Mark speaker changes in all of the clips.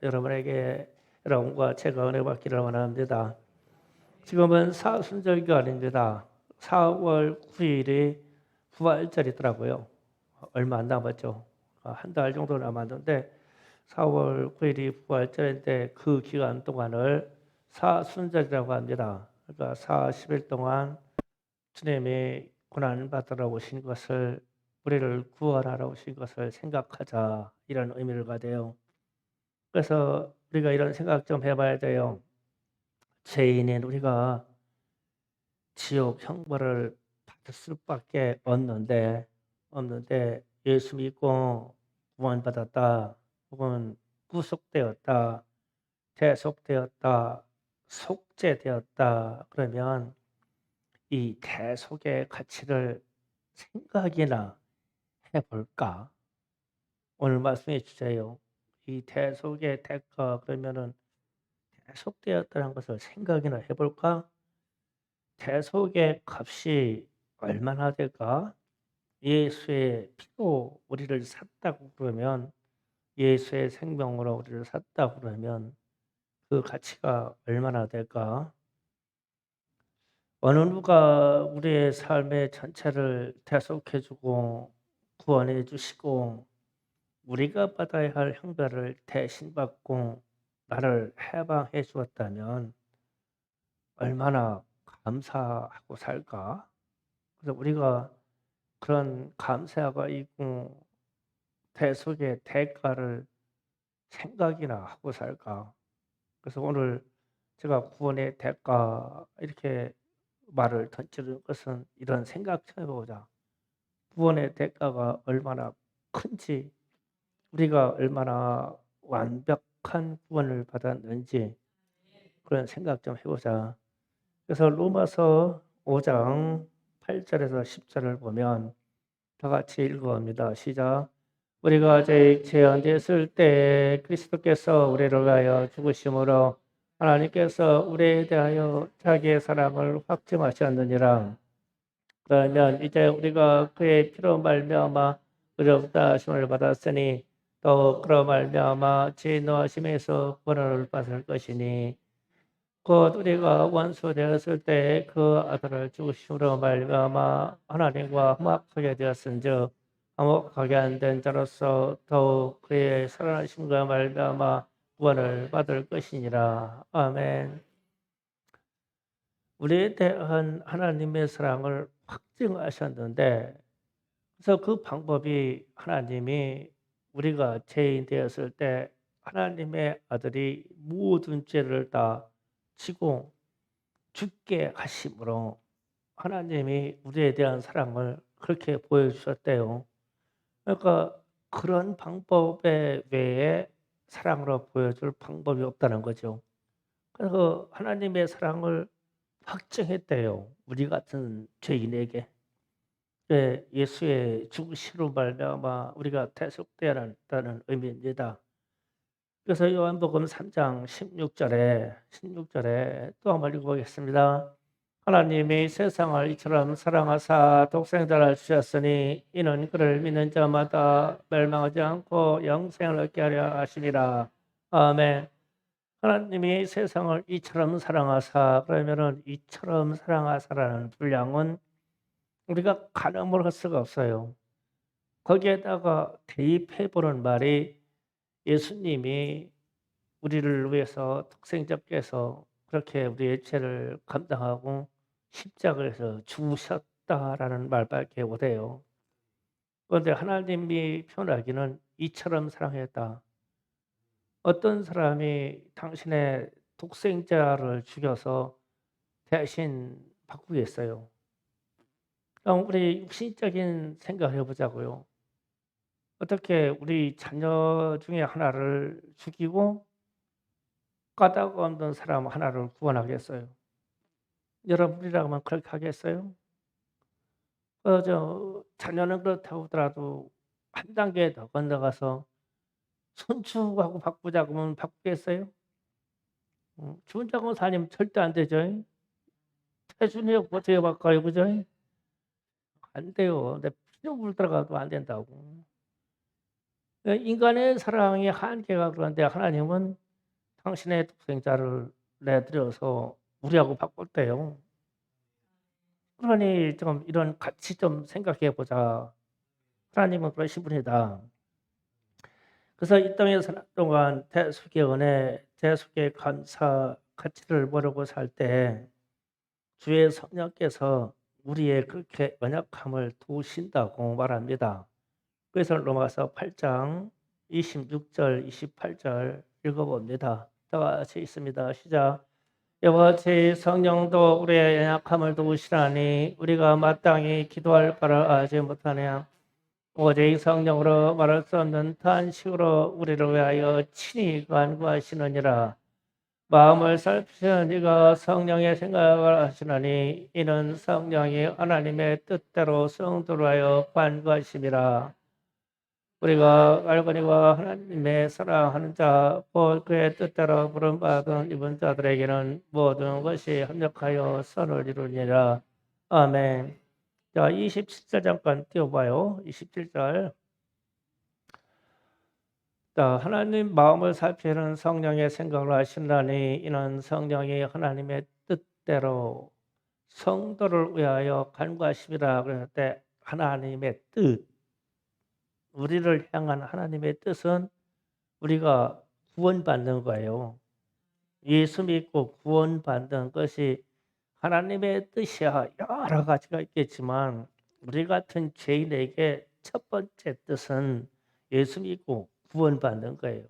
Speaker 1: 여러분과 제가 은혜 받기를 원합니다. 지금은 사순절기 아닙니다. 4월 9일이 부활절이더라고요. 얼마 안 남았죠. 한 달 정도 남았는데 4월 9일이 부활절인데 그 기간 동안을 사순절이라고 합니다. 그러니까 40일 동안 주님이 고난 받으러 오신 것을, 우리를 구원하러 오신 것을 생각하자, 이런 의미를 가져요. 그래서 우리가 이런 생각 좀 해봐야 돼요. 죄인인 우리가 지옥 형벌을 받을 수밖에 없는데 예수 믿고 구원받았다, 혹은 구속되었다, 대속되었다, 속죄되었다, 그러면 이 대속의 가치를 생각이나 해볼까? 오늘 말씀해 주세요. 이 대속의 대가, 그러면은 대속되었다는 것을 생각이나 해볼까? 대속의 값이 얼마나 될까? 예수의 피로 우리를 샀다고 그러면, 예수의 생명으로 우리를 샀다고 그러면 그 가치가 얼마나 될까? 어느 누가 우리의 삶의 전체를 대속해주고 구원해 주시고 우리가 받아야 할 형벌을 대신 받고 나를 해방해 주었다면 얼마나 감사하고 살까? 그래서 우리가 그런 감사가 있고 대속의 대가를 생각이나 하고 살까? 그래서 오늘 제가 구원의 대가 이렇게 말을 던지는 것은 이런 생각 좀 해보자. 구원의 대가가 얼마나 큰지, 우리가 얼마나 완벽한 구원을 받았는지 그런 생각 좀 해보자. 그래서 로마서 5장 8절에서 10절을 보면 다 같이 읽어봅니다. 시작. 우리가 아직 죄 안 됐을 때 그리스도께서 우리를 위하여 죽으심으로 하나님께서 우리에 대하여 자기의 사랑을 확증하셨느니라. 그러면 이제 우리가 그의 피로 말미암아 의롭다 하심을 받았으니 또 그로 말미암아 죄 노하심에서 구원을 받을 것이니 곧 우리가 원수 되었을 때 그 아들을 죽으심으로 말미암아 하나님과 화목하게 되었은즉 화목하게 안 된 자로서 더욱 그의 살아나심과 말미암아 구원을 받을 것이니라. 아멘. 우리에 대한 하나님의 사랑을 확증하셨는데, 그래서 그 방법이 하나님이 우리가 죄인 되었을 때 하나님의 아들이 모든 죄를 다 지고 죽게 하심으로 하나님이 우리에 대한 사랑을 그렇게 보여주셨대요. 그러니까 그런 방법에 외에 사랑으로 보여줄 방법이 없다는 거죠. 그래서 하나님의 사랑을 확증했대요. 우리 같은 죄인에게. 네, 예수의 죽으심으로 말미암아 우리가 대속되었다는 의미입니다. 그래서 요한복음 3장 16절에 또 한번 읽어보겠습니다. 하나님이 세상을 이처럼 사랑하사 독생자를 주셨으니 이는 그를 믿는 자마다 멸망하지 않고 영생을 얻게 하려 하심이라. 아멘. 하나님이 세상을 이처럼 사랑하사, 그러면은 이처럼 사랑하사라는 분량은 우리가 가늠을 할 수가 없어요. 거기에다가 대입해보는 말이 예수님이 우리를 위해서 독생자께서 그렇게 우리의 죄를 감당하고 십자가에서 죽으셨다라는 말밖에 못해요. 그런데 하나님이 표현하기는 이처럼 사랑했다. 어떤 사람이 당신의 독생자를 죽여서 대신 바꾸겠어요? 그럼 우리 육신적인 생각을 해보자고요. 어떻게 우리 자녀 중에 하나를 죽이고 까닭 없는 사람 하나를 구원하겠어요? 여러분이라면 그렇게 하겠어요? 자녀는 그렇다고 하더라도 한 단계 더 건너가서 손주하고 바꾸자고 하면 바꾸겠어요? 주인장은 살림 절대 안 되죠. 태준이 어떻게 바꿔요, 그죠? 안 돼요. 내 필요 불 들어가도 안 된다고. 인간의 사랑의 한계가 그런데 하나님은 당신의 독생자를 내드려서 우리하고 바꿨대요. 그러니 좀 이런 가치 좀 생각해 보자. 하나님은 그러신 분이다. 그래서 이 땅에 사는 동안 대속의 은혜, 대속의 감사, 가치를 모르고 살 때 주의 성령께서 우리의 그렇게 연약함을 도우신다고 말합니다. 그래서 로마서 8장 26절, 28절 읽어봅니다. 다 같이 있습니다. 시작. 이와 같이 성령도 우리의 연약함을 도우시라니 우리가 마땅히 기도할 바를 알지 못하냐. 오직 성령으로 말할 수 없는 탄식으로 우리를 위하여 친히 간구하시느니라. 마음을 살피시는 이가 성령의 생각을 하시나니 이는 성령이 하나님의 뜻대로 성도로 하여 간구하심이라. 우리가 알거니와 하나님의 사랑하는 자, 곧 그의 뜻대로 부름받은 이번 자들에게는 모든 것이 합력하여 선을 이루니라. 아멘. 자, 27절 잠깐 띄워봐요. 27절. 자, 하나님 마음을 살피는 성령의 생각을 하신다니 이는 성령이 하나님의 뜻대로 성도를 위하여 간구하심이라. 그럴 때 하나님의 뜻, 우리를 향한 하나님의 뜻은 우리가 구원받는 거예요. 예수 믿고 구원받는 것이 하나님의 뜻이야. 여러 가지가 있겠지만 우리 같은 죄인에게 첫 번째 뜻은 예수 믿고 구원받는 거예요.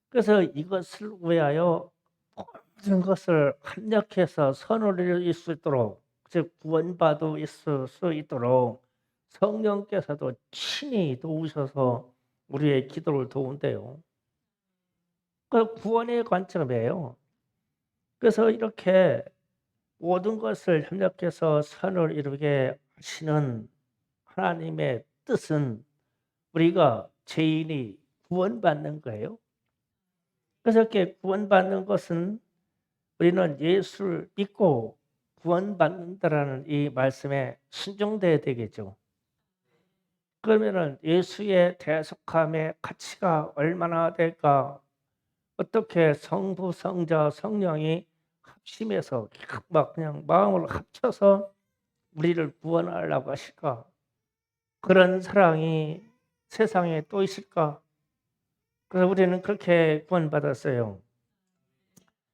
Speaker 1: 그래서 이것을 위하여 모든 것을 합력해서 선을 이룰 수 있도록, 즉 구원받을 수 있도록 성령께서도 친히 도우셔서 우리의 기도를 도운대요. 그 구원의 관점이에요. 그래서 이렇게 모든 것을 협력해서 선을 이루게 하시는 하나님의 뜻은 우리가 죄인이 구원받는 거예요. 그래서 이렇게 구원받는 것은 우리는 예수를 믿고 구원받는다라는 이 말씀에 순종돼야 되겠죠. 그러면은 예수의 대속함의 가치가 얼마나 될까? 어떻게 성부, 성자, 성령이 합심해서 막 그냥 마음을 합쳐서 우리를 구원하려고 하실까? 그런 사랑이 세상에 또 있을까? 그래서 우리는 그렇게 구원받았어요.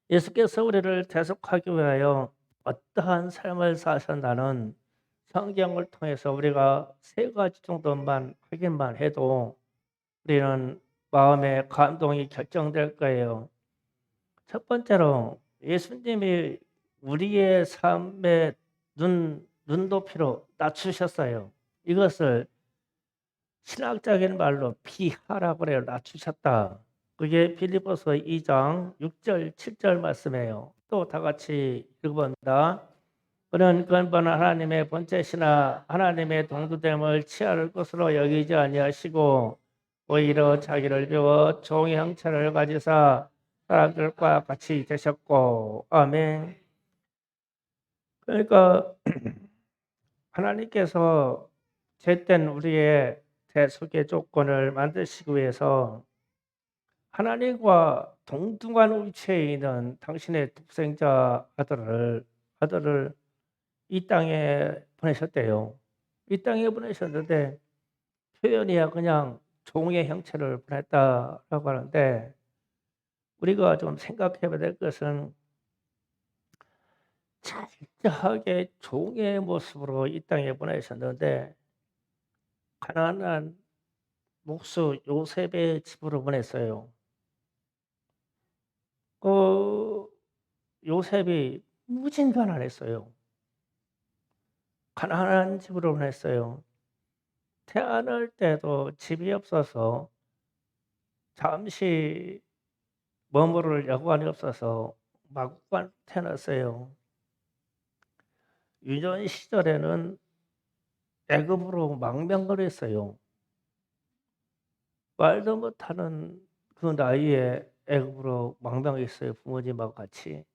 Speaker 1: 예수께서 우리를 대속하기 위하여 어떠한 삶을 사셨나는 성경을 통해서 우리가 세 가지 정도만 확인만 해도 우리는 마음의 감동이 결정될 거예요. 첫 번째로 예수님이 우리의 삶의 눈높이로 낮추셨어요. 이것을 신학적인 말로 비하라고 그래요. 낮추셨다. 그게 빌립보서 2장 6절 7절 말씀이에요. 또 다 같이 읽어봅니다. 그는 근본 하나님의 본체시나 하나님의 동두됨을 취할 것으로 여기지 아니하시고 오히려 자기를 비워 종의 형체를 가지사 사람들과 같이 되셨고. 아멘. 그러니까 하나님께서 제땐 우리의 대속의 조건을 만드시기 위해서 하나님과 동등한 위치에 있는 당신의 독생자 아들을 이 땅에 보내셨대요. 이 땅에 보내셨는데 표현이야 그냥 종의 형체를 보냈다라고 하는데 우리가 좀 생각해 봐야 될 것은 철저하게 종의 모습으로 이 땅에 보내셨는데 가난한 목수 요셉의 집으로 보냈어요. 그 요셉이 무진 가난했어요. 가난한 집으로 보냈어요. 태어날 때도 집이 없어서 잠시 머무를 여관이 없어서 마구간 태어났어요. 유년 시절에는 애굽으로 망명을 했어요. 말도 못하는 그 나이에 애굽으로 망명했어요. 부모님하고 같이.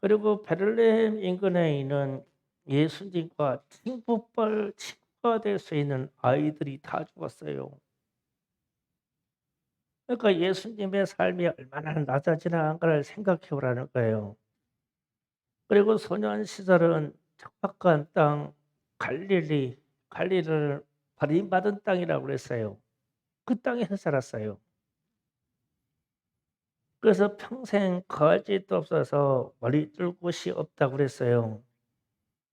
Speaker 1: 그리고 베들레헴 인근에 있는 예수님과 친구뻘 축복가 될 수 있는 아이들이 다 죽었어요. 그러니까 예수님의 삶이 얼마나 낮아지나를 생각해 보라는 거예요. 그리고 소년 시절은 척박한 땅 갈릴리를 버림받은 땅이라고 그랬어요. 그 땅에서 자랐어요. 그래서 평생 거할 집도 없어서 머리 뚫 곳이 없다고 그랬어요.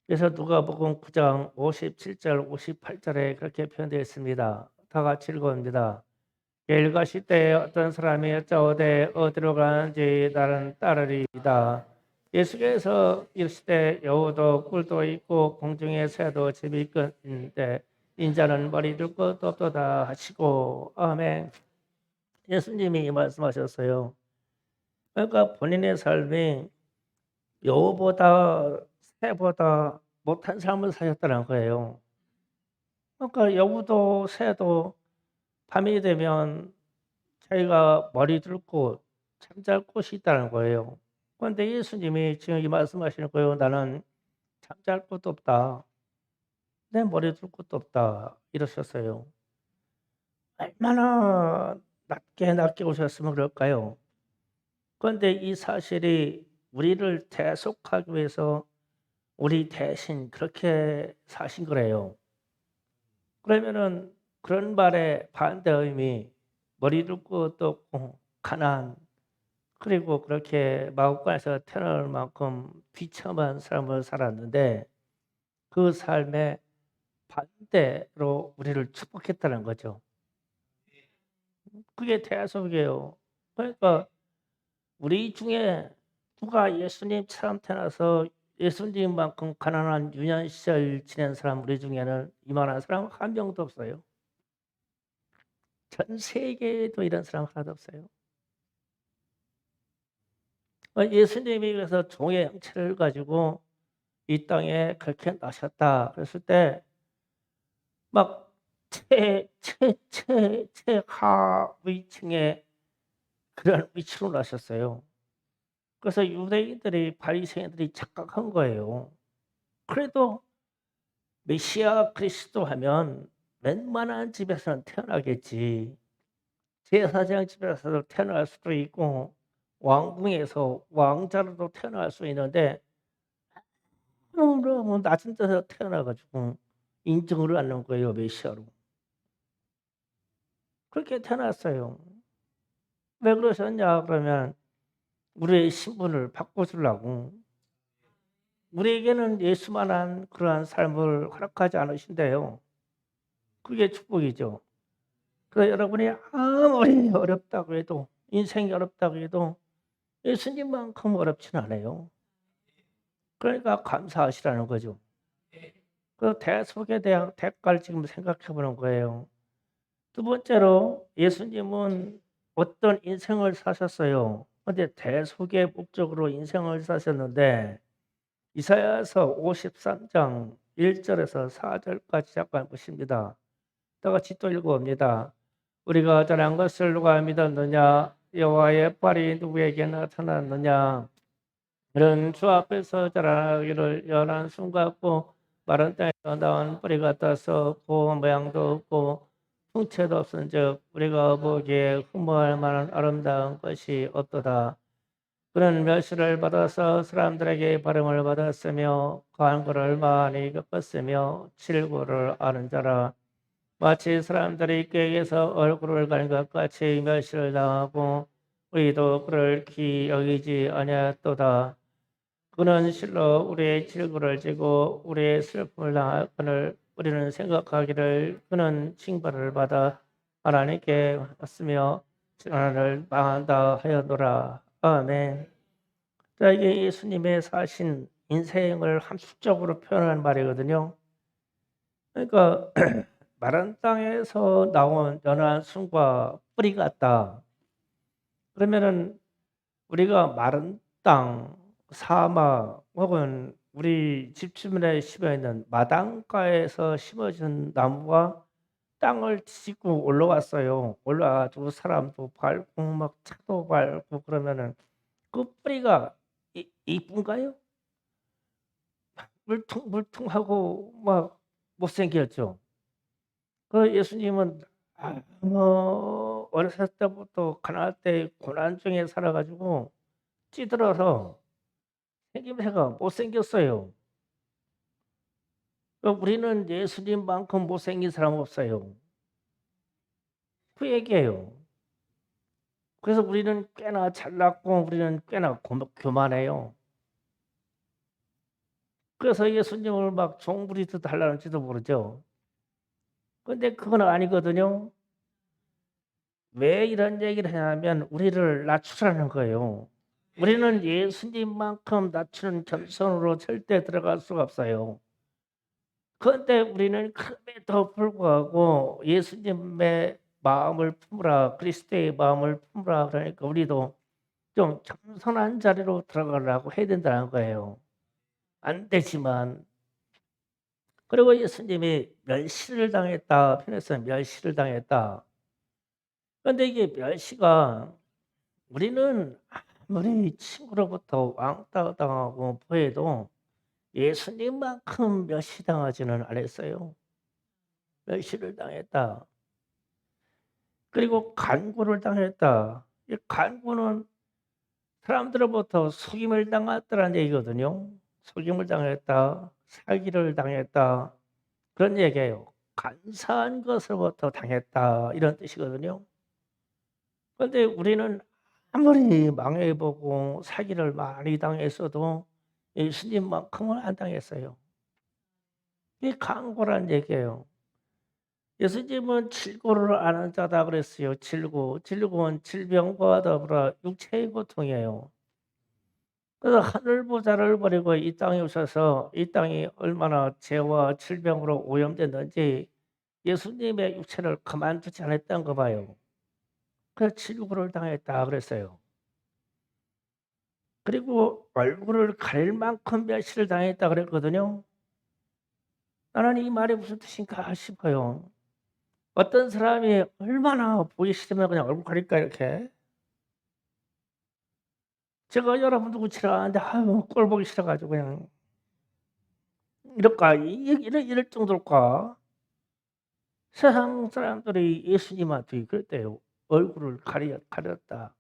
Speaker 1: 그래서 누가복음 9장 57절 58절에 그렇게 표현되어 있습니다. 다 같이 읽어봅니다. 길 가실 때 어떤 사람이 여짜오되 어디로 가는지 나는 따르리이다. 예수께서 이르실 때 여우도 꿀도 있고 공중의 새도 집이 있건데 인자는 머리 둘 것도 없도다 하시고 아멘. 예수님이 말씀하셨어요. 그러니까 본인의 삶이 여우보다 새보다 못한 삶을 사셨다는 거예요. 그러니까 여우도 새도 밤이 되면 자기가 머리 둘 곳, 잠잘 곳이 있다는 거예요. 그런데 예수님이 지금 이 말씀하시는 거예요. 나는 잠잘 곳도 없다. 내 머리 둘 곳도 없다. 이러셨어요. 얼마나 낮게 오셨으면 그럴까요? 그런데 이 사실이 우리를 대속하기 위해서 우리 대신 그렇게 사신 거래요. 그러면은 그런 말의 반대 의미, 머리 둘 곳도 없고 가난, 그리고 그렇게 마국간에서 태어날 만큼 비참한 삶을 살았는데 그 삶의 반대로 우리를 축복했다는 거죠. 그게 대속이에요. 그러니까 우리 중에 누가 예수님처럼 태어나서 예수님만큼 가난한 유년 시절 지낸 사람 우리 중에는 이만한 사람 한 명도 없어요. 전 세계에도 이런 사람 하나도 없어요. 예수님이 그래서 종의 형체를 가지고 이 땅에 그렇게 나셨다 그랬을 때 막 최하위층의 그런 위치로 나셨어요. 그래서 유대인들이 바리새인들이 착각한 거예요. 그래도 메시아 그리스도 하면 웬만한 집에서는 태어나겠지. 제사장 집에서도 태어날 수도 있고 왕궁에서 왕자로도 태어날 수 있는데 너무 낮은 데서 태어나 가지고 인정을 안 하는 거예요, 메시아로. 그렇게 태어났어요. 왜 그러셨냐 그러면 우리의 신분을 바꿔주려고. 우리에게는 예수만한 그러한 삶을 허락하지 않으신대요. 그게 축복이죠. 그래서 여러분이 아무리 어렵다고 해도 인생이 어렵다고 해도 예수님만큼 어렵진 않아요. 그러니까 감사하시라는 거죠. 그 대속에 대한 대가를 지금 생각해 보는 거예요. 두 번째로 예수님은 어떤 인생을 사셨어요. 근데 대속의 목적으로 인생을 사셨는데 이사야서 53장 1절에서 4절까지 잠깐 보십니다. 다 같이 또 읽어봅니다. 우리가 전한 것을 누가 믿었느냐? 여호와의 발이 누구에게 나타났느냐? 이런 주 앞에서 자라기를 연한 숨 같고 마른 땅에서 나온 뿌리 같아서 고 모양도 없고 풍채도 없은즉 우리가 보기에 흠모할 만한 아름다운 것이 없도다. 그는 멸시를 받아서 사람들에게 바름을 받았으며 간고를 많이 겪었으며 질고를 아는 자라. 마치 사람들이 꾀에서 얼굴을 가린 것 같이 멸시를 당하고 우리도 그를 귀히 여기지 아니하였도다. 그는 실로 우리의 질고를 지고 우리의 슬픔을 당하거늘 우리는 생각하기를 그는 징벌을 받아 하나님께 왔으며 하나님을 망한다 하였노라. 아멘. 자, 이게 예수님의 사신 인생을 함축적으로 표현한 말이거든요. 그러니까 마른 땅에서 나온 연한 순과 뿌리 같다. 그러면은 우리가 마른 땅, 사막 혹은 우리 집 주변에 심어 있는 마당가에서 심어진 나무가 땅을 딛고 올라왔어요. 올라와가지고 사람도 밟고 막 차도 밟고 그러면은 그 뿌리가 이쁜가요? 물퉁물퉁하고 막 못생겼죠. 그 예수님은 어렸을 때부터 가난할 때 고난 중에 살아 가지고 찌들어서 생김새가 못생겼어요. 우리는 예수님만큼 못생긴 사람 없어요. 그 얘기예요. 그래서 우리는 꽤나 잘났고 우리는 꽤나 교만해요. 그래서 예수님을 막 종부리듯 하려는지도 모르죠. 근데 그건 아니거든요. 왜 이런 얘기를 하냐면 우리를 낮추라는 거예요. 우리는 예수님만큼 낮추는 겸손으로 절대 들어갈 수가 없어요. 그런데 우리는 그럼에도 불구하고 예수님의 마음을 품으라, 그리스도의 마음을 품으라 그러니까 우리도 좀 겸손한 자리로 들어가려고 해야 된다는 거예요. 안 되지만. 그리고 예수님이 멸시를 당했다 편에서 멸시를 당했다. 그런데 이게 멸시가 우리는 아무리 친구로부터 왕따 당하고 보여도 예수님만큼 멸시당하지는 않았어요. 멸시를 당했다. 그리고 간구를 당했다. 이 간구는 사람들로부터 속임을 당했다는 얘기거든요. 속임을 당했다. 사기를 당했다. 그런 얘기예요. 간사한 것으로부터 당했다. 이런 뜻이거든요. 그런데 우리는 아무리 망해보고 사기를 많이 당했어도 예수님만큼은 안 당했어요. 이게 강고란 얘기예요. 예수님은 질고를 아는 자다 그랬어요. 질고. 질고는 질병과 더불어 육체의 고통이에요. 그래서 하늘 보좌를 버리고 이 땅에 오셔서 이 땅이 얼마나 죄와 질병으로 오염됐는지 예수님의 육체를 가만두지 않았던 거 봐요. 그래서 질고를 당했다 그랬어요. 그리고 얼굴을 가릴 만큼 멸시를 당했다 그랬거든요. 나는 이 말이 무슨 뜻인가 싶어요. 어떤 사람이 얼마나 보기 싫으면 그냥 얼굴 가릴까 이렇게. 제가 여러분 누구 싫어하는데 아유 꼴 보기 싫어 가지고 그냥 이럴까 이럴 정도일까. 세상 사람들이 예수님한테 그랬대요. 얼굴을 가렸다.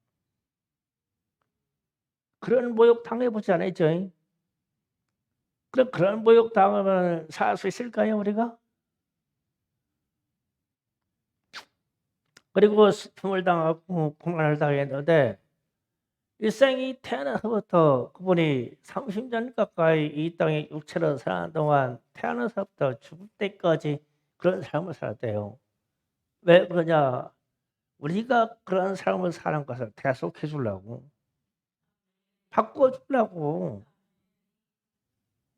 Speaker 1: 그런 모욕 당해보지 않았죠? 그런 모욕 당하면 살 수 있을까요 우리가? 그리고 슬픔을 당하고 고난을 당했는데 일생이 태어나서부터 그분이 30년 가까이 이 땅에 육체로 사는 동안 태어나서부터 죽을 때까지 그런 삶을 살았대요. 왜 그러냐? 우리가 그런 삶을 사는 것을 계속해 주려고, 바꿔 주려고.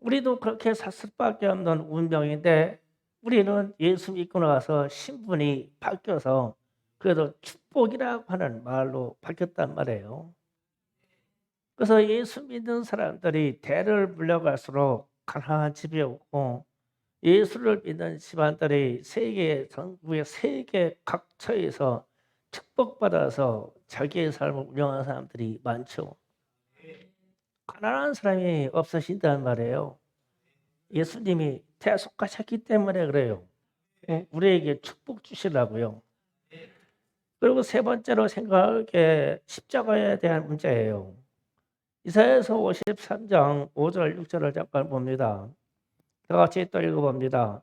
Speaker 1: 우리도 그렇게 살 수밖에 없는 운명인데 우리는 예수 믿고 나서 신분이 바뀌어서 그래도 축복이라고 하는 말로 바뀌었단 말이에요. 그래서 예수 믿는 사람들이 대를 물려갈수록 가난한 집이 없고 예수를 믿는 집안들이 세계 전국의 세계 각처에서 축복받아서 자기의 삶을 운영하는 사람들이 많죠. 가난한 사람이 없으신단 말이에요. 예수님이 대속하셨기 때문에 그래요. 우리에게 축복 주시라고요. 그리고 세 번째로 생각할 게 십자가에 대한 문제예요. 이사야서 53장 5절 6절을 잠깐 봅니다. 다 같이 또 읽어봅니다.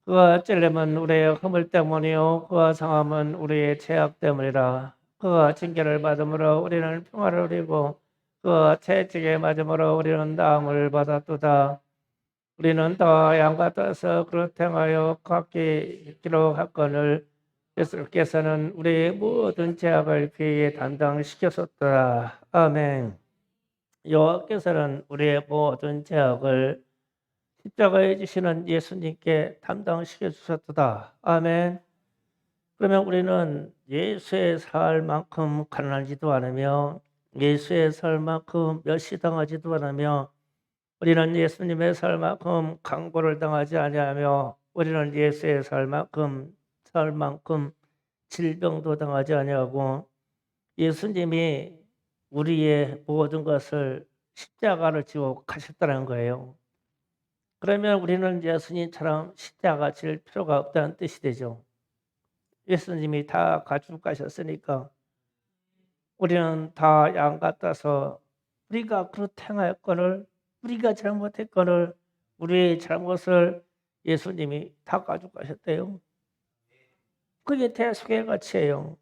Speaker 1: 그가 찔림은 우리의 허물 때문이요 그가 상함은 우리의 죄악 때문이라. 그가 징계를 받음으로 우리는 평화를 누리고 그가 채찍에 맞음으로 우리는 나음을 받았도다. 우리는 다 양같아서 그릇 행하여 각기 기록하거늘 예수께서는 우리의 모든 죄악을 그에게 담당시켰었더라. 아멘. 여호와께서는 우리의 모든 죄악을 십자가에 지시는 예수님께 담당시켜 주셨도다. 아멘. 그러면 우리는 예수의 살 만큼 가난하지도 않으며 예수의 살 만큼 멸시당하지도 않으며 우리는 예수님의 살 만큼 강고를 당하지 아니하며 우리는 예수의 살 만큼 질병도 당하지 아니하고 예수님이 우리의 모든 것을 십자가를 지고 가셨다는 거예요. 그러면 우리는 예수님처럼 십자가 질 필요가 없다는 뜻이 되죠. 예수님이 다 가지고 가셨으니까 우리는 다 양 같아서 우리가 그렇게 행하였거늘 우리가 잘못했거늘 우리의 잘못을 예수님이 다 가지고 가셨대요. 그게 대속의 가치예요.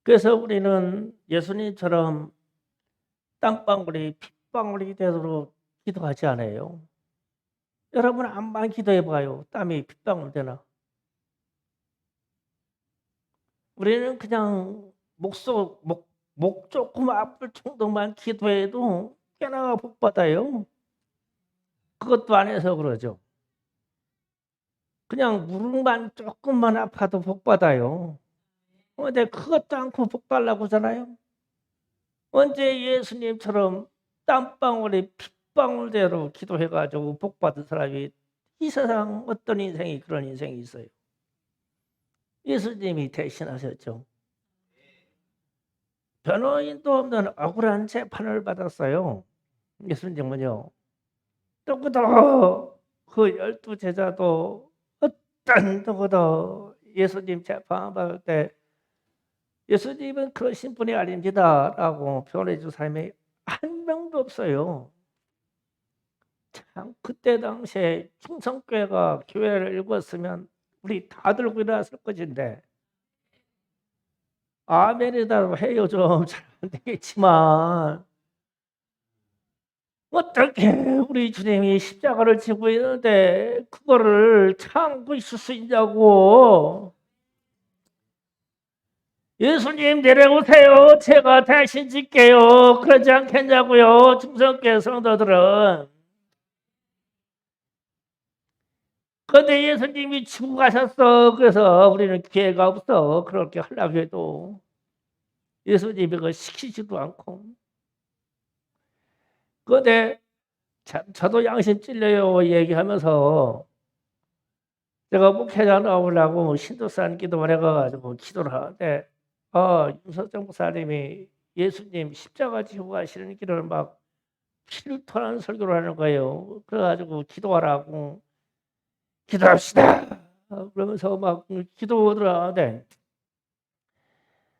Speaker 1: 그래서 우리는 예수님처럼 땀방울이 핏방울이 되도록 기도하지 않아요. 여러분 암만 기도해봐요. 땀이 핏방울 되나? 우리는 그냥 목 조금 아플 정도만 기도해도 꽤나 복 받아요. 그것도 안 해서 그러죠. 그냥 무릎만 조금만 아파도 복 받아요. 근데 그것도 않고 복 달라고 하잖아요. 언제 예수님처럼 땀방울이 핏방울대로 기도해가지고 복 받은 사람이 이 세상 어떤 인생이 그런 인생이 있어요. 예수님이 대신하셨죠. 변호인도 없는 억울한 재판을 받았어요. 예수님은요. 누구도 그 12 제자도 어떤 누구도 예수님 재판받을 때 예수님은 그러신 분이 아닙니다 라고 변호해 줄 사람이 한 명도 없어요. 참 그때 당시에 충성교회가 교회를 읽었으면 우리 다 들고 일어났을 것인데 아멘이라고 해요. 좀 잘 안 되겠지만 어떻게 우리 주님이 십자가를 지고 있는데 그거를 참고 있을 수 있냐고. 예수님 내려오세요. 제가 대신 질게요. 그러지 않겠냐고요. 충성교회 성도들은. 그런데 예수님이 지고 가셨어. 그래서 우리는 기회가 없어. 그렇게 하려고 해도. 예수님이 그걸 시키지도 않고. 그런데 저도 양심 찔려요 얘기하면서 제가 목회자 나오려고 신도산 기도를 해가지고 기도를 하는데 윤석정 목사님이 예수님 십자가 지고 가시는 길을 막 피를 토하는 설교를 하는 거예요. 그래가지고 기도하라고 기도합시다 그러면서 막 기도를 하는데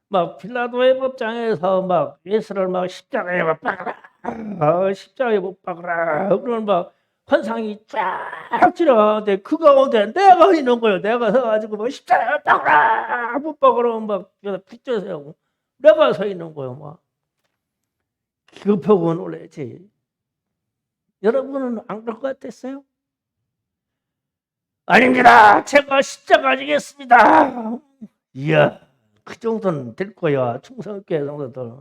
Speaker 1: 막 빌라도의 법장에서 막 예수를 막 십자가에 못 박아라 십자가에 못 박아라 그러면 막 환상이 쫙 지나가는데 그 가운데 내가 있는 거예요. 내가 서가지고 막 십자가에 못 박아라 못 박아라 막 빗져서 내가 서 있는 거예요. 막 기급하고 놀라지. 여러분은 안 그럴 것 같았어요? 아닙니다. 제가 십자가 지겠습니다. 이야 그 정도는 될 거야. 충성교회 성도들.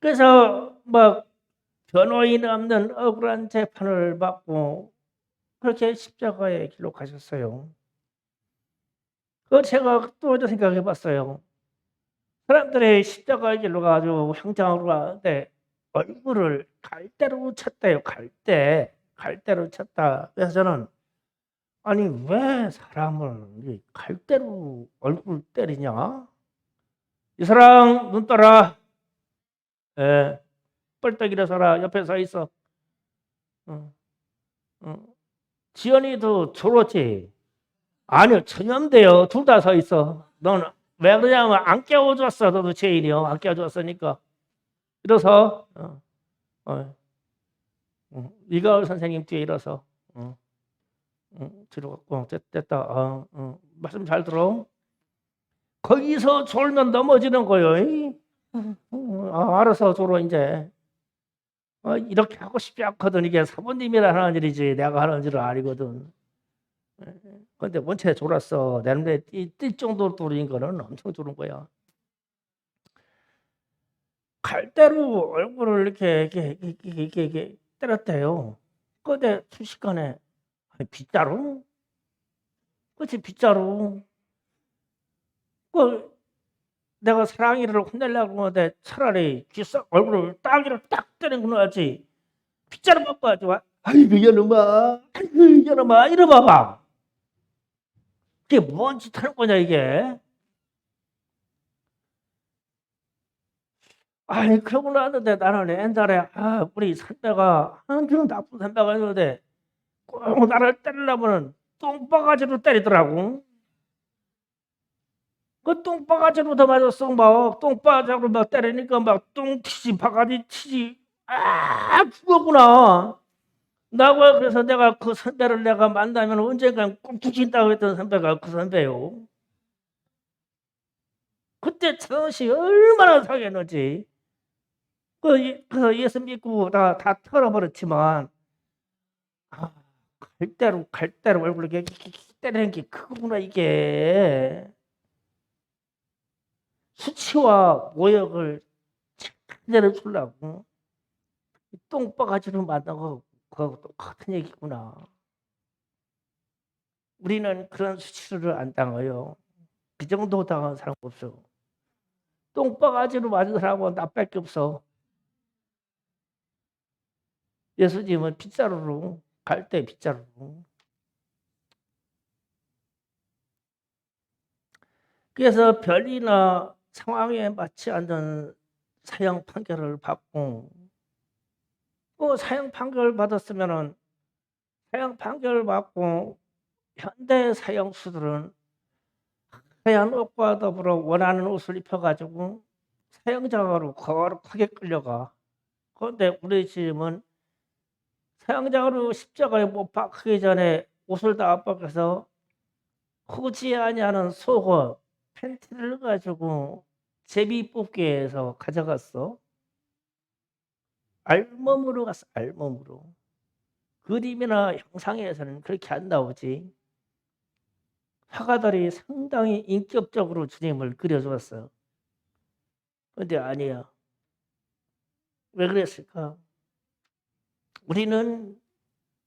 Speaker 1: 그래서 막 변호인 없는 억울한 재판을 받고 그렇게 십자가에 길로 가셨어요. 그 제가 또 생각해 봤어요. 사람들이 십자가에 길로 가지고 형장으로 가는데 얼굴을 갈대로 쳤대요. 갈대로 쳤다. 그래서 저는 아니 왜 사람을 갈대로 얼굴 때리냐? 이 사람 눈 떠라. 예. 뻘떡 일어서라. 옆에 서 있어. 응. 응. 지연이도 졸었지? 아니요, 천연돼요. 둘 다 서 있어. 너는 왜 그러냐면 안 깨워줬어. 너도 제일이요. 안 깨워줬으니까. 일어서. 이가을 선생님 뒤에 일어서. 뒤로 됐다. 말씀 잘 들어. 거기서 졸면 넘어지는 거예요. 알아서 졸어 이제. 이렇게 하고 싶지 않거든. 이게 사모님이라 하는 일이지 내가 하는 일은 아니거든. 근데 원체 졸았어. 내 눈에 띌 정도로 졸인 거는 엄청 졸은 거야. 갈대로 얼굴을 이렇게 때렸대요. 근데 순식간에 빗자루? 그렇지 빗자루. 그 내가 사랑이를 혼내려고 하는데 차라리 얼굴을 따기로 딱 때리는 거 놔야지. 빗자루 맞고 하지 마. 아이고 이놈아 이러봐봐. 그게 뭔 짓 하는 거냐 이게. 아니 그러고 나는데 나는 옛날에 우리 선배가 아주 나쁜 선배가 있는데 꼭 나를 때리려면은 똥바가지로 때리더라고. 그 똥바가지로 더 맞았어. 막 똥바가지로 막 때리니까 막 똥튀지 바가지 튀지 죽었구나. 나고 그래서 내가 그 선배를 내가 만나면 언젠간 꼭 죽인다고 했던 선배가 그 선배요. 그때 자존심이 얼마나 상했는지. 그래서 예수 믿고 다 털어버렸지만 갈 대로 얼굴 이렇게 때리는 게 그거구나 이게. 수치와 모욕을 제대로 주려고 똥바가지로 만든 거 그거 똑같은 얘기구나. 우리는 그런 수치를 안 당해요. 그 정도 당한 사람 없어. 똥바가지로 맞은 사람은 나밖에 없어. 예수님은 빗자루로 갈 때 빗자루로. 그래서 별이나 상황에 맞지 않는 사형 판결을 받고 사형 판결을 받았으면은 사형 판결을 받고 현대 사형수들은 하얀 옷과 더불어 원하는 옷을 입혀가지고 사형장으로 거룩하게 끌려가. 그런데 우리 집은 사형장으로 십자가에 못 박히기 전에 옷을 다 벗겨서 후지 아니하는 속옷, 팬티를 가지고 제비 뽑기에서 가져갔어. 알몸으로 갔어. 알몸으로. 그림이나 형상에서는 그렇게 안 나오지. 화가들이 상당히 인격적으로 주님을 그려주었어요. 그런데 아니야. 왜 그랬을까? 우리는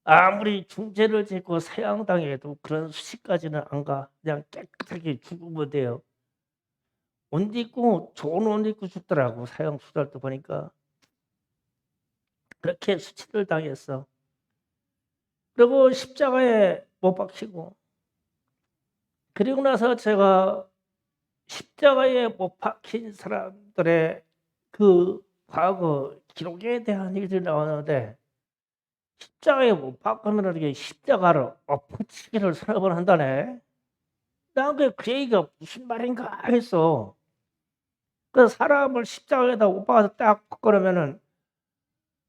Speaker 1: 아무리 중죄를 짓고 사형당해도 그런 수치까지는 안 가. 그냥 깨끗하게 죽으면 돼요. 옷 입고 좋은 옷 입고 죽더라고. 사형 수달도 보니까. 그렇게 수치를 당했어. 그리고 십자가에 못 박히고 그리고 나서 제가 십자가에 못 박힌 사람들의 그 과거 기록에 대한 일들이 나오는데 십자가에 못 박으면 이게 십자가를 엎어치기를 서너 번 한다네. 난 그 얘기가 무슨 말인가 했어. 그 사람을 십자가에다 못 박아서 딱 그러면은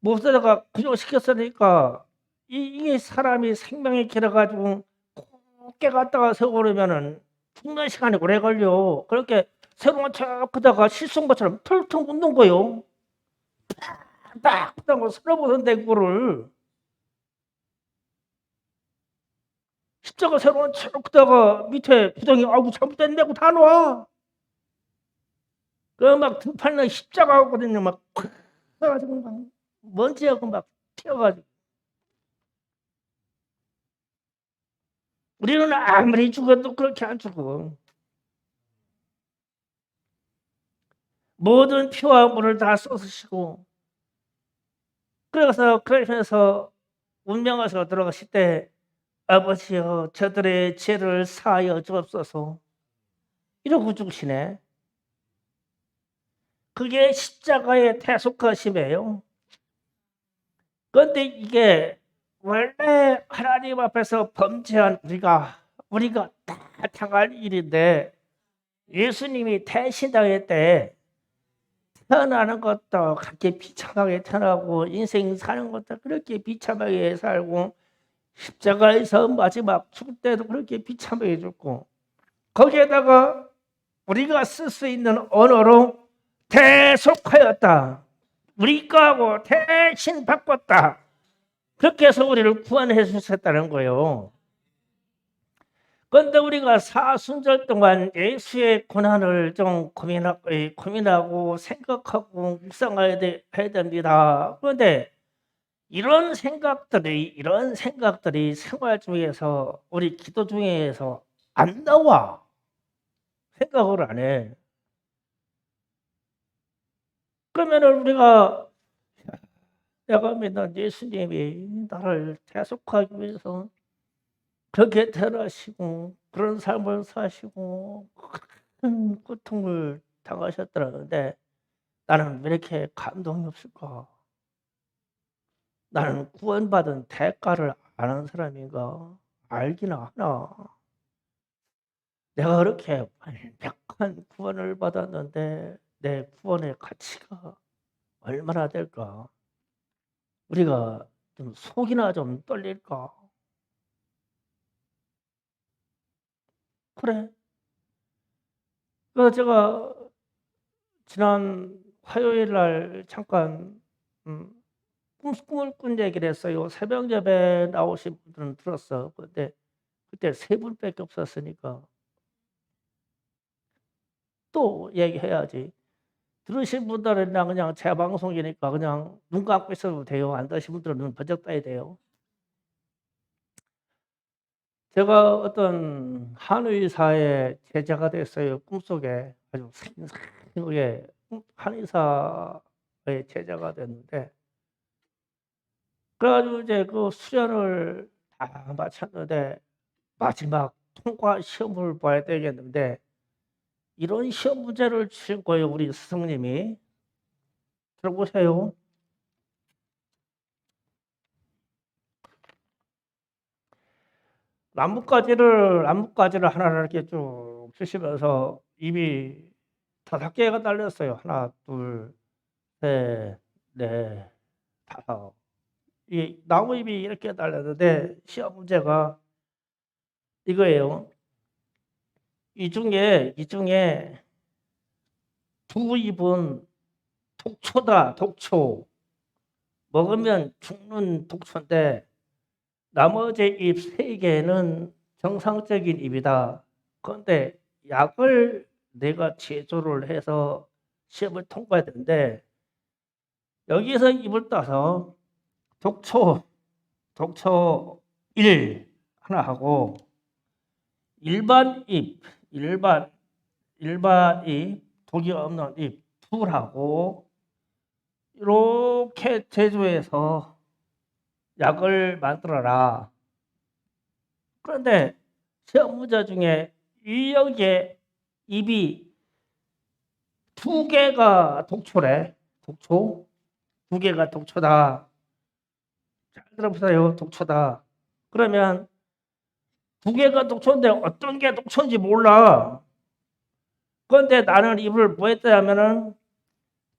Speaker 1: 못살다가 구조시켰으니까 이게 사람이 생명이 길어가지고 곱게 갔다가 세워버리면은 죽는 시간이 오래 걸려. 그렇게 새로운 척 하다가 실수한 것처럼 털통 웃는 거요. 딱 하다가 쓸어보던데 그거를 십자가 새로운 척 하다가 밑에 구덩이 아이고 잘못됐네 하고 다 놔. 그 막 등판에 십자가 하거든요. 막 그래가지고 막 먼지하고 막 튀어가지고 우리는 아무리 죽어도 그렇게 안 죽어. 모든 피와 물을 다 쏟으시고 그러면서 운명하셔 들어가실 때 아버지여 저들의 죄를 사하여 주옵소서 이러고 죽으시네. 그게 십자가의 대속하심이에요. 그런데 이게 원래 하나님 앞에서 범죄한 우리가 다 당할 일인데 예수님이 대신당할 때 태어나는 것도 그렇게 비참하게 태어나고 인생 사는 것도 그렇게 비참하게 살고 십자가에서 마지막 죽을 때도 그렇게 비참하게 죽고 거기에다가 우리가 쓸 수 있는 언어로 대속하였다. 우리 거하고 대신 바꿨다. 그렇게 해서 우리를 구원해 주셨다는 거예요. 그런데 우리가 사순절 동안 예수의 고난을 좀 고민하고 생각하고 묵상해야 됩니다. 그런데 이런 생각들이 생활 중에서 우리 기도 중에서 안 나와. 생각을 안 해. 그러면은 내가 믿는 예수님이 나를 대속하기 위해서 그렇게 태어나시고 그런 삶을 사시고 큰 고통을 당하셨더라는데 나는 왜 이렇게 감동이 없을까? 나는 구원받은 대가를 아는 사람인가? 알기나 하나? 내가 그렇게 완벽한 구원을 받았는데 내 구원의 가치가 얼마나 될까? 우리가 좀 속이나 좀 떨릴까? 그래. 제가 지난 화요일 날 잠깐 음, 꿈을 꾼 얘기를 했어요. 새벽 예배 나오신 분들은 들었어. 근데 그때 세 분밖에 없었으니까 또 얘기해야지. 들으신 분들은 그냥 제 방송이니까 그냥 눈 감고 있어도 돼요. 안 들으신 분들은 눈 번쩍 떠야 돼요. 제가 어떤 한의사의 제자가 됐어요. 꿈속에 아주 생생하게 한의사의 제자가 됐는데, 그래가지고 이제 그 수련을 다 마쳤는데 마지막 통과 시험을 봐야 되겠는데 이런 시험 문제를 주신 거예요. 우리 스승님이. 들어보세요. 나뭇가지를 하나를 이렇게 쭉 주시면서 입이 5개가 달렸어요. 하나, 둘, 셋, 넷, 다섯. 이 나무 잎이 이렇게 달렸는데 시험 문제가 이거예요. 이 중에 두 잎은 독초다. 독초. 먹으면 죽는 독초인데 나머지 잎 3개는 정상적인 잎이다. 그런데 약을 내가 제조를 해서 시험을 통과해야 되는데 여기서 잎을 따서 독초 1 하나 하고 일반 잎, 일반 잎, 독이 없는 잎 둘하고 이렇게 제조해서 약을 만들어라. 그런데 시험 문제 중에 여기에 잎이 2개가 독초래. 독초. 2개가 독초다. 잘 들어보세요. 독초다. 그러면 2개가 독초인데 어떤 게 독초인지 몰라. 그런데 나는 잎을 뭐 했다 하면은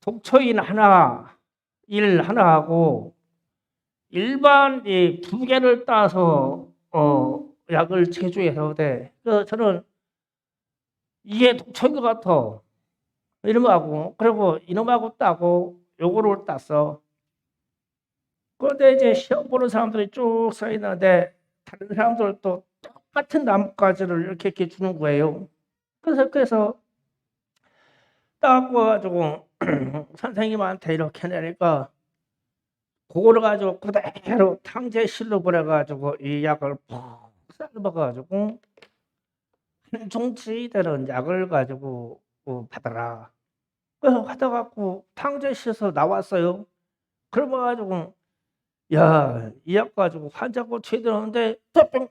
Speaker 1: 독초인 하나, 일 하나하고 일반 이 2개를 따서 약을 제조해서 돼. 그래서 저는 이게 독초인 것 같아. 이놈하고 그리고 이놈하고 따고 요거를 땄어. 그런데 이제 시험 보는 사람들이 쭉 서 있는데 다른 사람들도 똑같은 나뭇가지를 이렇게 주는 거예요. 그래서 딱 와가지고 선생님한테 이렇게 내니까 그거를 가지고 그대로 탕제실로 보내가지고 이 약을 푹 삶아가지고 한 종치 되는 약을 가지고 받아라. 그래서 하다 갖고 탕제실에서 나왔어요. 그래가지고 야, 이 약 가지고 환자 고쳐야 되는데 뿅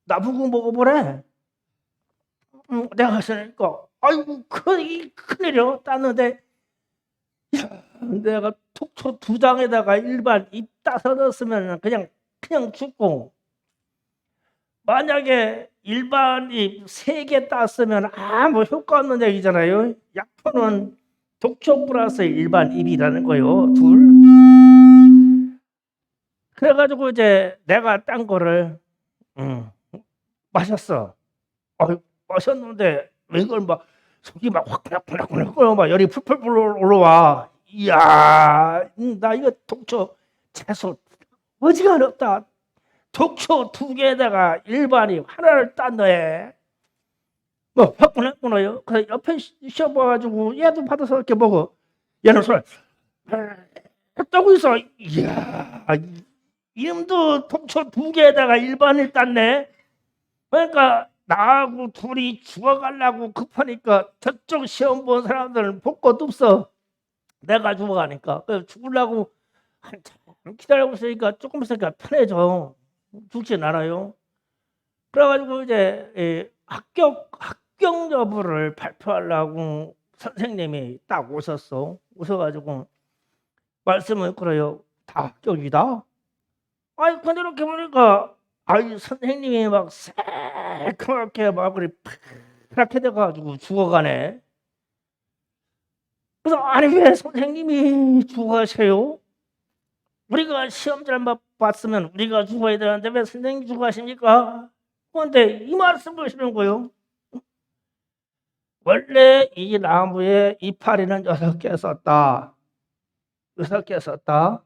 Speaker 1: 나보고 먹어보래. 내가 하시니까 아이고 큰일이요. 땄는데 내가 톡초 2장에다가 일반 입 따서 넣었으면 그냥 죽고 만약에 일반 입 3개 땄으면 아무 효과 없는 얘기잖아요. 약효는 독초 플러스 일반 입이라는 거예요. 둘. 그래가지고 이제 내가 딴 거를 마셨어. 마셨는데 이걸 막 속이 막 확 막 열이 풀풀 올라와. 이야, 나 이거 독초 채소 어지간없다. 독초 2개에다가 일반이 하나를 땄네. 뭐 화끈했구나요. 그래서 옆에 시험 봐가지고 얘도 받아서 이렇게 먹어. 얘는 손을 떠고 있어. 이야, 이놈도 독초 2개에다가 일반을 땄네. 그러니까 나하고 둘이 죽어가려고 급하니까 저쪽 시험 본 사람들은 볼 것도 없어. 내가 죽어가니까. 그래서 죽으려고 한참 기다리고 있으니까 조금 있으니까 편해져. 죽진 않아요. 그래가지고 이제 합격 여부를 발표하려고 선생님이 딱 오셨어. 오셔가지고 말씀을 걸어요. 다 합격이다. 아이 근데 이렇게 보니까 아이 선생님이 막 새카맣게 막 그래 파랗게 돼가지고 죽어가네. 그래서 아니 왜 선생님이 죽어가세요? 우리가 시험 잘 봤으면 우리가 죽어야 되는데 왜 선생님이 죽어가십니까? 그런데 이 말씀을 하시는 거예요. 원래 이 나무에 이파리는 6개 썼다. 6개 썼다.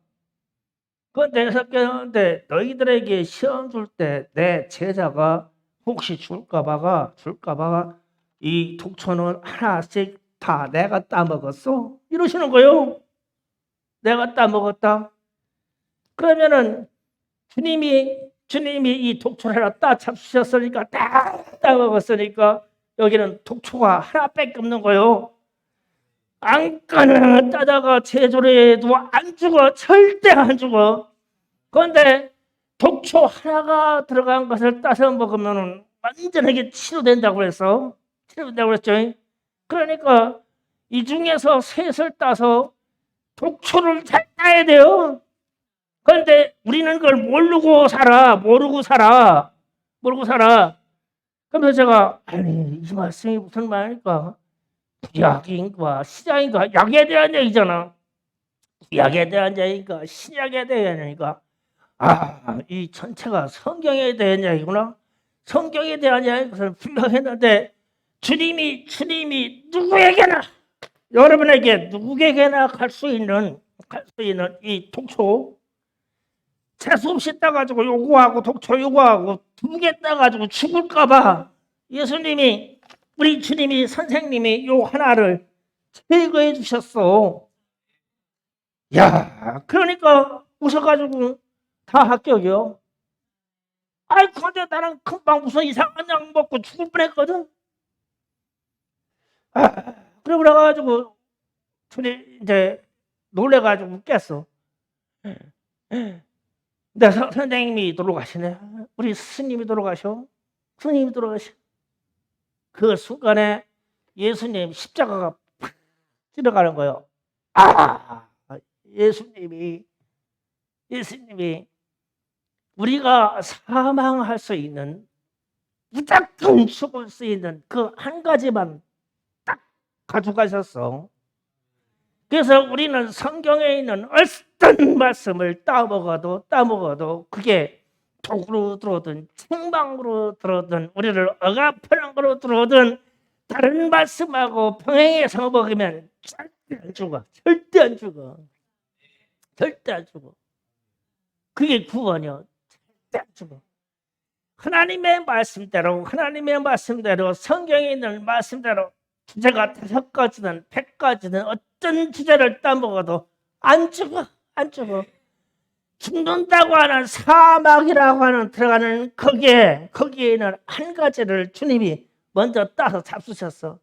Speaker 1: 그런데 6개였는데 너희들에게 시험 줄 때 내 제자가 혹시 줄까봐가 이 독초는 하나씩 다 내가 따먹었어? 이러시는 거예요. 내가 따먹었다. 그러면은 주님이 이 독초를 하나 잡수셨으니까 다 따먹었으니까 여기는 독초가 하나밖에 없는 거예요. 안가는 따다가 제조를 해도 안 죽어. 절대 안 죽어. 그런데 독초 하나가 들어간 것을 따서 먹으면 완전하게 치료된다고 그랬어. 치료된다고 그랬죠. 그러니까 이 중에서 셋을 따서 독초를 잘 따야 돼요. 그런데 우리는 그걸 모르고 살아. 그래서 제가 아니 이 말씀이 무슨 말일까? 구약인가 신약인가? 약에 대한 얘기잖아. 구약에 대한 얘기인가 신약에 대한 얘기인가? 이 전체가 성경에 대한 얘기구나. 성경에 대한 얘기를 분명했는데 주님이 누구에게나 여러분에게 누구에게나 갈 수 있는 이 독초 재수 없이 따가지고 요구하고 독초 요구하고 2개 따가지고 죽을까봐 예수님이 우리 주님이 선생님이 요 하나를 제거해 주셨어. 야, 그러니까 오셔가지고 다 합격이요. 아이 근데 나는 금방 무슨 이상한 약 먹고 죽을 뻔했거든. 그러고 나가지고 둘이 이제 놀래가지고 깼어. 근데 선생님이 돌아가시네. 우리 스님이 돌아가셔. 그 순간에 예수님 십자가가 팍 들어가는 거예요. 예수님이 우리가 사망할 수 있는 무조건 죽을 수 있는 그 한 가지만 딱 가져가셨어. 그래서 우리는 성경에 있는 어떤 말씀을 따먹어도 그게 독으로 들어오든 책망으로 들어오든 우리를 억압하는 들어오든 다른 말씀하고 병행해서 먹으면 절대 안 죽어. 절대 안 죽어. 그게 구원이야. 절대 안 죽어. 하나님의 말씀대로 성경에 있는 말씀대로 주제가 5가지든 100가지든 어떤 주제를 따먹어도 안 죽어. 죽는다고 하는 사막이라고 하는 들어가는 거기에는 한 가지를 주님이 먼저 따서 잡수셨어.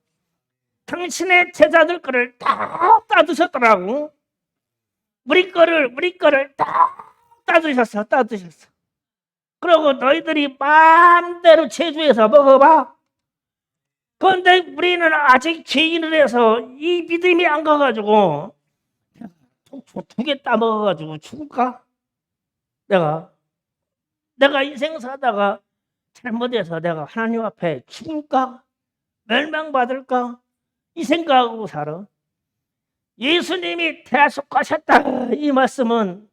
Speaker 1: 당신의 제자들 거를 다 따드셨더라고. 우리 거를 다 따드셨어. 그리고 너희들이 마음대로 제주에서 먹어봐. 그런데 우리는 아직 죄인을 해서 이 믿음이 안 가가지고 2개 따먹어가지고 죽을까? 내가 인생 사다가 잘못해서 내가 하나님 앞에 죽을까? 멸망받을까? 이 생각하고 살아. 예수님이 대속하셨다. 이 말씀은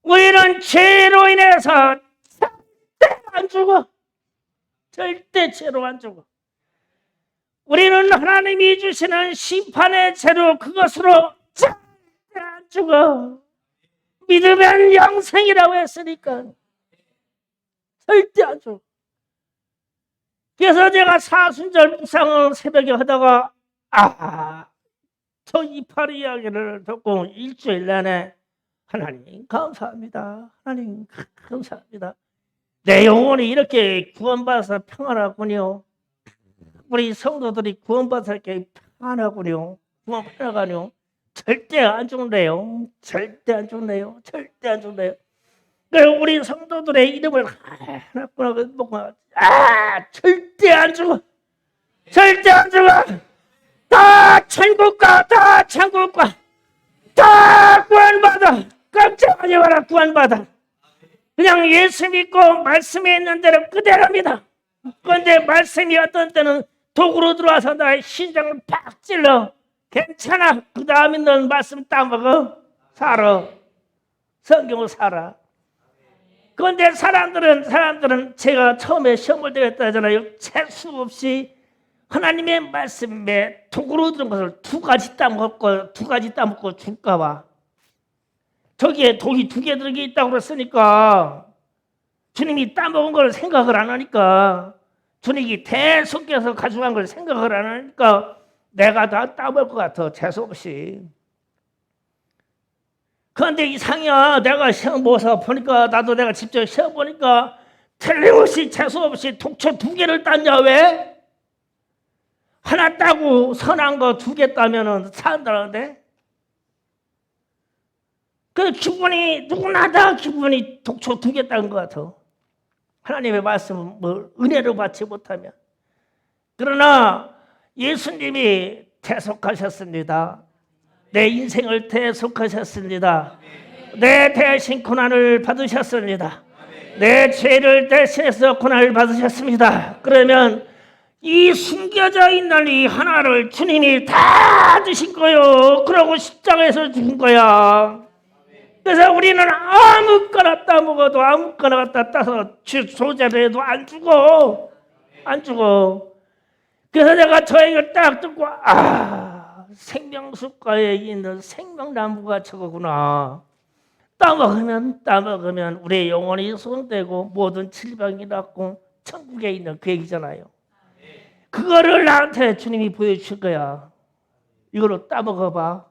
Speaker 1: 우리는 죄로 인해서 절대 안 죽어. 절대 죄로 안 죽어. 우리는 하나님이 주시는 심판의 죄로 그것으로 절대 안 죽어. 믿으면 영생이라고 했으니까 절대 안 죽어. 그래서 제가 사순절 묵상을 새벽에 하다가 저 이파리 이야기를 듣고 일주일 내내 하나님 감사합니다. 내 영혼이 이렇게 구원받아서 평안하군요. 우리 성도들이 구원받아서 이렇게 평안하군요. 절대 안 죽네요. 그리고 우리 성도들의 이름을 하나씩 먹고 절대 안 죽어. 절대 안 죽어. 다 천국 가. 다 천국 가. 다 구원받아. 걱정하지 마라. 구원받아. 그냥 예수 믿고 말씀에 있는 대로 그대로입니다. 그런데 말씀이 어떤 때는 독으로 들어와서 나의 심장을 팍 찔러. 괜찮아. 그 다음에 넌 말씀 따먹어. 살아. 성경을 살아. 그런데 사람들은 제가 처음에 시험을 대했다 하잖아요. 재수 없이 하나님의 말씀에 독으로 들은 것을 두 가지 따먹고 줄까 봐. 저기에 독이 2개 들어게 있다고 그랬으니까 주님이 따먹은 걸 생각을 안 하니까, 주님이 대속해서 가져간 걸 생각을 안 하니까 내가 다 따먹을 것 같아. 재수 없이. 그런데 이상이야. 내가 시험 보서 보니까, 나도 내가 직접 시험 보니까 틀림없이 재수 없이 독초 2개를 땄냐. 왜? 하나 따고 선한 거 2개 따면은 산다는데, 그 기분이 누구나 다 기분이 독초 2개 딴 것 같아. 하나님의 말씀을 은혜로 받지 못하면. 그러나 예수님이 대속하셨습니다. 내 인생을 대속하셨습니다. 내 대신 고난을 받으셨습니다. 내 죄를 대신해서 고난을 받으셨습니다. 그러면 이 숨겨져 있는 이 하나를 주님이 다 주신 거요. 그러고 십자가에서 죽은 거야. 그래서 우리는 아무거나 따먹어도 아무거나 갖다 따서 소재로 해도 안 죽어. 안 죽어. 그래서 내가 저 얘기를 딱 듣고, 생명수가에 있는 생명나무가 저거구나. 따먹으면 우리의 영혼이 소원되고 모든 질병이 낫고 천국에 있는 그 얘기잖아요. 그거를 나한테 주님이 보여주실 거야. 이걸로 따먹어봐.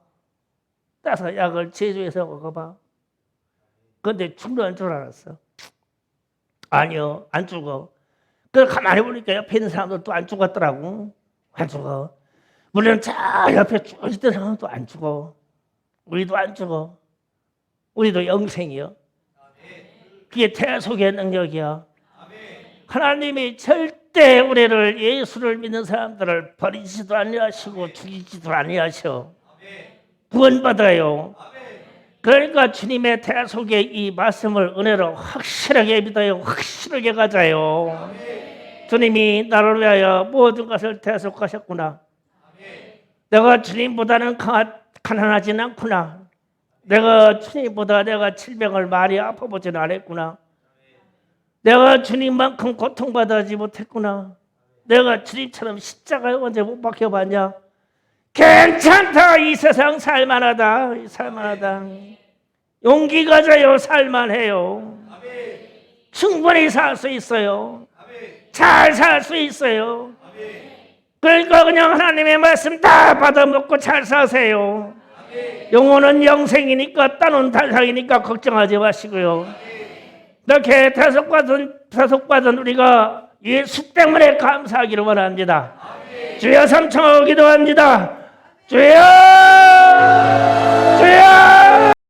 Speaker 1: 따서 약을 제조해서 먹어봐. 그런데 죽는 줄 알았어. 아니요, 안 죽어. 그래서 가만히 보니까 옆에 있는 사람들도 안 죽었더라고. 안 죽어. 물론 저 옆에 쭉 있던 사람도 안 죽어. 우리도 안 죽어. 우리도 영생이요. 그게 대속의 능력이야. 하나님이 절대 우리를, 예수를 믿는 사람들을 버리지도 아니하시고 죽이지도 아니하셔. 구원받아요. 그러니까 주님의 대속의 이 말씀을 은혜로 확실하게 믿어요. 확실하게 가자요. 주님이 나를 위하여 모든 것을 대속하셨구나. 내가 주님보다는 가난하진 않구나. 내가 주님보다 내가 질병을 많이 아파보지는 않았구나. 내가 주님만큼 고통받지 못했구나. 내가 주님처럼 십자가에 언제 못 박혀봤냐. 괜찮다. 이 세상 살만하다. 살만하다. 용기 가져요. 살만해요. 충분히 살 수 있어요. 잘 살 수 있어요. 그러니까 그냥 하나님의 말씀 다 받아먹고 잘 사세요. 영혼은 영생이니까, 땅은 달상이니까 걱정하지 마시고요. 이렇게 대속받은 우리가 예수 때문에 감사하기를 원합니다. 주여 삼청하고 기도합니다. 주여, 주여.